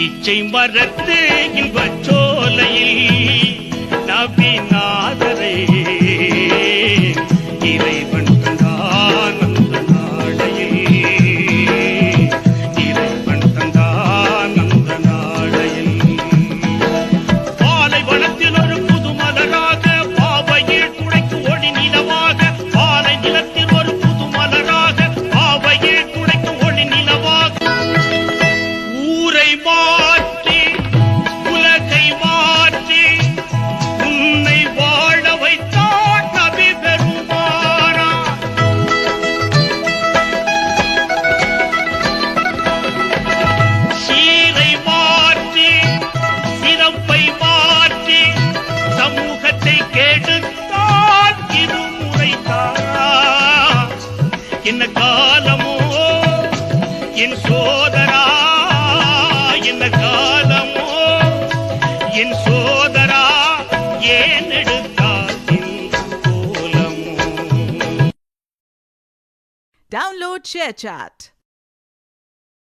ஈச்சை மரத்து இன்பச் சோலையில் நபிநாதரை இறைவன் தந்தான் அந்த நாளையில், இறைவன் தந்தான் அந்த நாளையில். பாலை வனத்தில் ஒரு புது மலராக, பாவையில் துடைக்கு ஒளி நிலவாக, பாலை நிலத்தில் ஒரு புது மலராக, பாவையில் துடைக்கு ஒளி நிலவாக. ஊரை மாற்றி உலகை மாற்றி உன்னை வாழ வைத்தார் நபி பெருமானா. சீரை மாற்றி சிறப்பை மாற்றி சமூகத்தை கெடுத்தால் இருமுறை தார். என்ன காலமோ என் சோதரா, என்ன காலமோ என் சோதரா, ஏன் எடுத்தால் இந்த கோலமோ. Download ShareChat.